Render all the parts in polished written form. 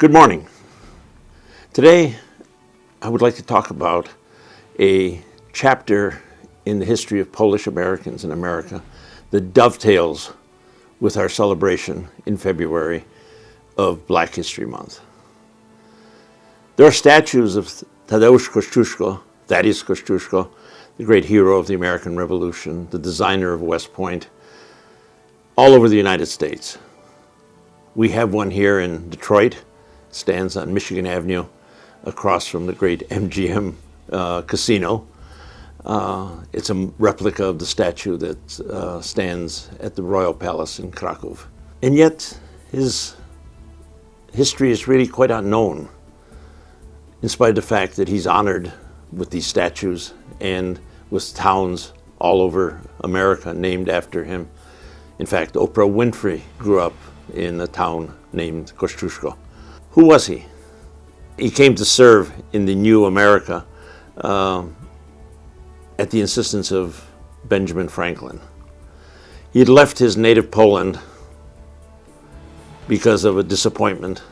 Good morning. Today, I would like to talk about a chapter in the history of Polish Americans in America that dovetails with our celebration in February of Black History Month. There are statues of Tadeusz Kosciuszko, Thaddeus Kościuszko, the great hero of the American Revolution, the designer of West Point, all over the United States. We have one here in Detroit. Stands on Michigan Avenue across from the great MGM casino. It's a replica of the statue that stands at the Royal Palace in Krakow. And yet his history is really quite unknown, in spite of the fact that he's honored with these statues and with towns all over America named after him. In fact, Oprah Winfrey grew up in a town named Kościuszko. Who was he? He came to serve in the new America at the insistence of Benjamin Franklin. He had left his native Poland because of a disappointment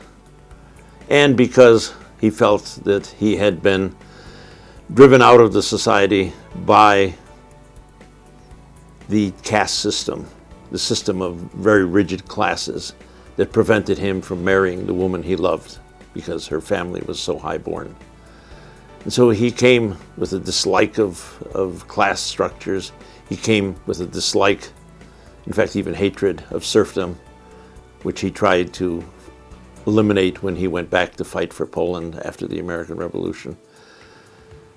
and because he felt that he had been driven out of the society by the caste system, the system of very rigid classes that prevented him from marrying the woman he loved because her family was so highborn. And so he came with a dislike of class structures. He came with a dislike, in fact, even hatred of serfdom, which he tried to eliminate when he went back to fight for Poland after the American Revolution.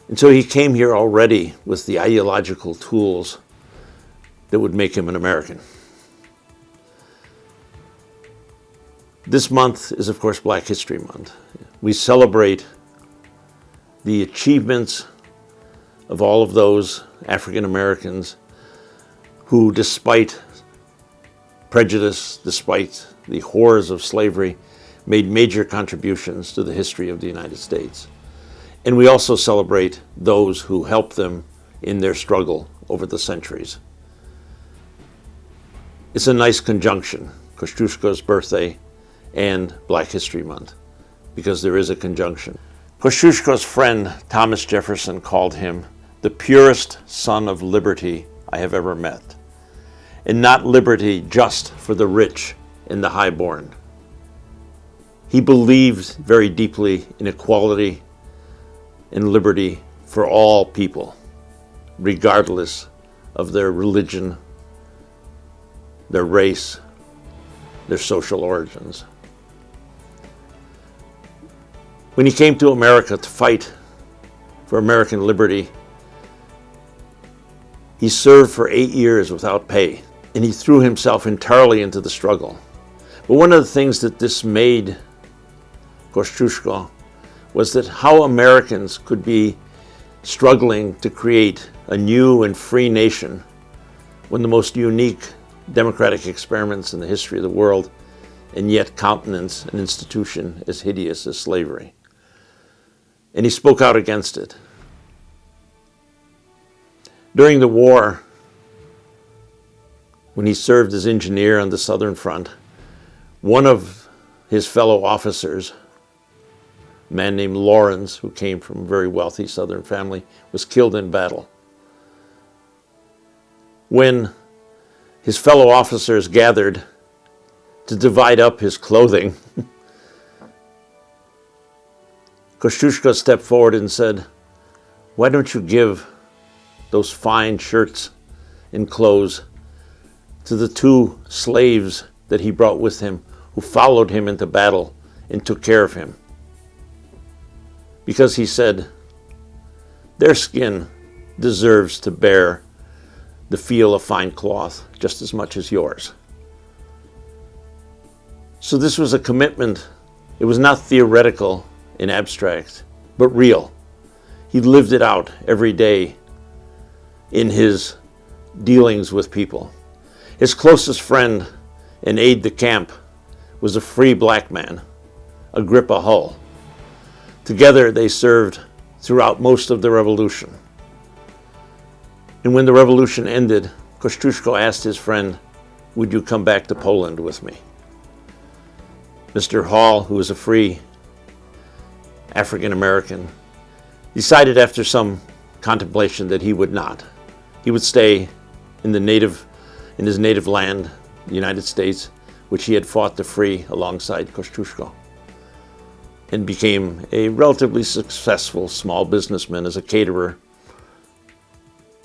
And so he came here already with the ideological tools that would make him an American. This month is, of course, Black History Month. We celebrate the achievements of all of those African Americans who, despite prejudice, despite the horrors of slavery, made major contributions to the history of the United States. And we also celebrate those who helped them in their struggle over the centuries. It's a nice conjunction, Kościuszko's birthday and Black History Month, because there is a conjunction. Kościuszko's friend Thomas Jefferson called him the purest son of liberty I have ever met, and not liberty just for the rich and the highborn. He believed very deeply in equality and liberty for all people, regardless of their religion, their race, their social origins. When he came to America to fight for American liberty, he served for 8 years without pay, and he threw himself entirely into the struggle. But one of the things that dismayed Kościuszko was that how Americans could be struggling to create a new and free nation when the most unique democratic experiments in the history of the world, and yet countenance an institution as hideous as slavery. And he spoke out against it. During the war, when he served as engineer on the Southern Front, one of his fellow officers, a man named Lawrence, who came from a very wealthy Southern family, was killed in battle. When his fellow officers gathered to divide up his clothing, Kościuszko stepped forward and said, "Why don't you give those fine shirts and clothes to the 2 slaves that he brought with him who followed him into battle and took care of him?" Because he said, their skin deserves to bear the feel of fine cloth just as much as yours. So this was a commitment. It was not theoretical and abstract, but real. He lived it out every day in his dealings with people. His closest friend and aide de camp was a free black man, Agrippa Hull. Together they served throughout most of the revolution. And when the revolution ended, Kościuszko asked his friend, "Would you come back to Poland with me?" Mr. Hall, who was a free African American, decided after some contemplation that he would not. He would stay in his native land, the United States, which he had fought to free alongside Kościuszko, and became a relatively successful small businessman as a caterer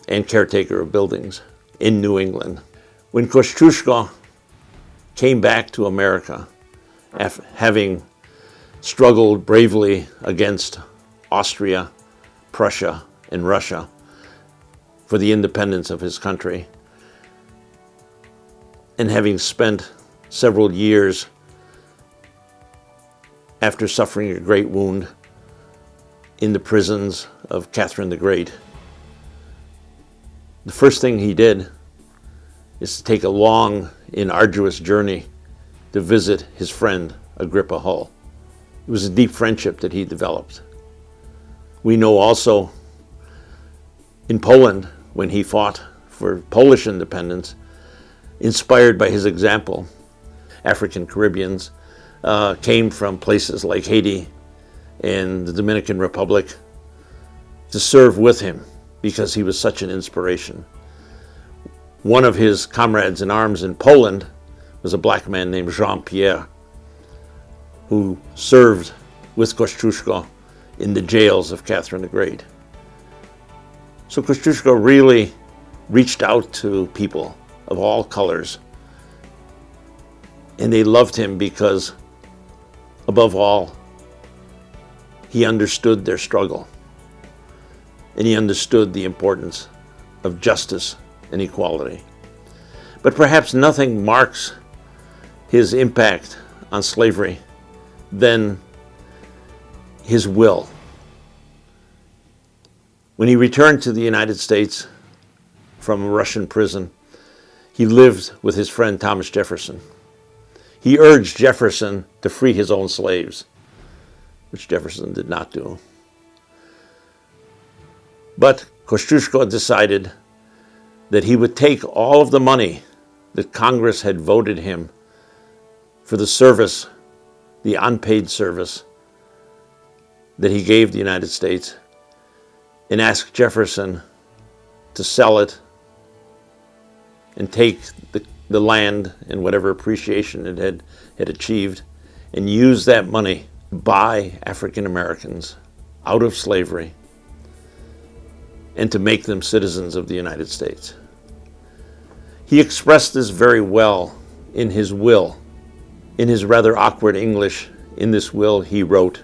and caretaker of buildings in New England. When Kościuszko came back to America, having struggled bravely against Austria, Prussia, and Russia for the independence of his country, and having spent several years after suffering a great wound in the prisons of Catherine the Great, the first thing he did is to take a long and arduous journey to visit his friend Agrippa Hull. It was a deep friendship that he developed. We know also in Poland, when he fought for Polish independence, inspired by his example, African Caribbeans came from places like Haiti and the Dominican Republic to serve with him because he was such an inspiration. One of his comrades in arms in Poland was a black man named Jean-Pierre, who served with Kościuszko in the jails of Catherine the Great. So Kościuszko really reached out to people of all colors, and they loved him because, above all, he understood their struggle, and he understood the importance of justice and equality. But perhaps nothing marks his impact on slavery than his will. When he returned to the United States from a Russian prison, he lived with his friend Thomas Jefferson. He urged Jefferson to free his own slaves, which Jefferson did not do. But Kościuszko decided that he would take all of the money that Congress had voted him for the service, the unpaid service that he gave the United States, and ask Jefferson to sell it and take the land and whatever appreciation it had achieved and use that money to buy African Americans out of slavery and to make them citizens of the United States. He expressed this very well in his will. In his rather awkward English, in this will he wrote,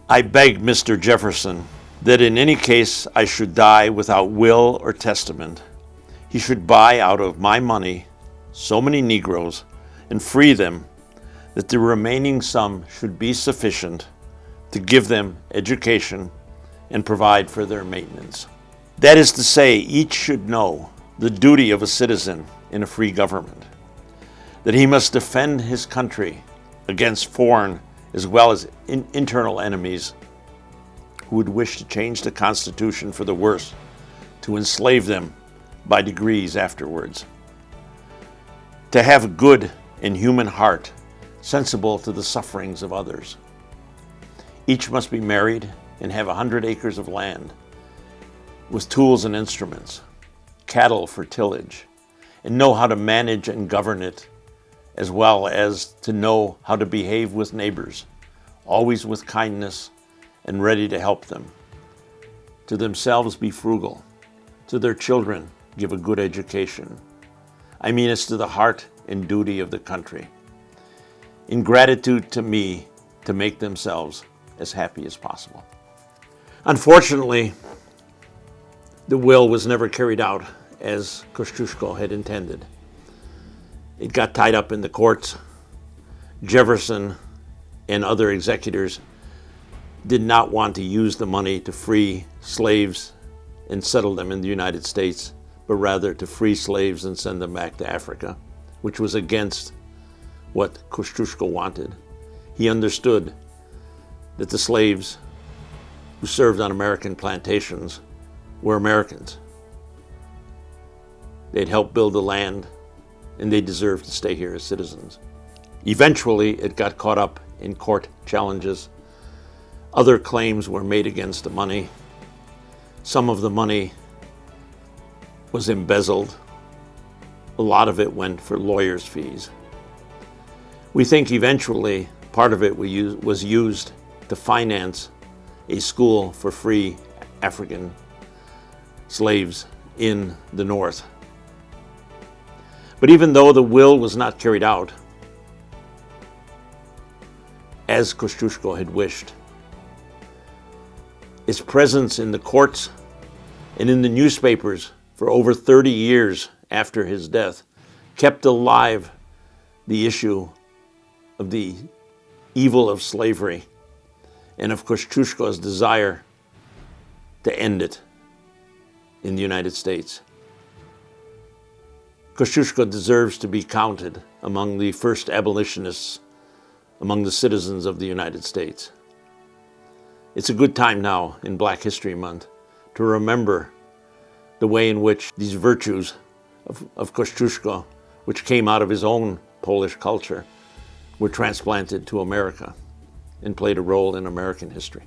"I beg Mr. Jefferson that in any case I should die without will or testament, he should buy out of my money so many Negroes and free them that the remaining sum should be sufficient to give them education and provide for their maintenance." That is to say, each should know the duty of a citizen in a free government, that he must defend his country against foreign as well as internal enemies who would wish to change the Constitution for the worse, to enslave them by degrees afterwards. To have a good and human heart, sensible to the sufferings of others. Each must be married and have 100 acres of land, with tools and instruments, cattle for tillage, and know how to manage and govern it, as well as to know how to behave with neighbors, always with kindness and ready to help them. To themselves be frugal, to their children give a good education. I mean, it's to the heart and duty of the country. In gratitude to me, to make themselves as happy as possible. Unfortunately, the will was never carried out as Kościuszko had intended. It got tied up in the courts. Jefferson and other executors did not want to use the money to free slaves and settle them in the United States, but rather to free slaves and send them back to Africa, which was against what Kościuszko wanted. He understood that the slaves who served on American plantations were Americans. They'd helped build the land, and they deserved to stay here as citizens. Eventually, it got caught up in court challenges. Other claims were made against the money. Some of the money was embezzled. A lot of it went for lawyers' fees. We think eventually part of it was used to finance a school for free African slaves in the North. But even though the will was not carried out as Kościuszko had wished, his presence in the courts and in the newspapers for over 30 years after his death kept alive the issue of the evil of slavery and of Kościuszko's desire to end it in the United States. Kościuszko deserves to be counted among the first abolitionists among the citizens of the United States. It's a good time now in Black History Month to remember the way in which these virtues of Kościuszko, which came out of his own Polish culture, were transplanted to America and played a role in American history.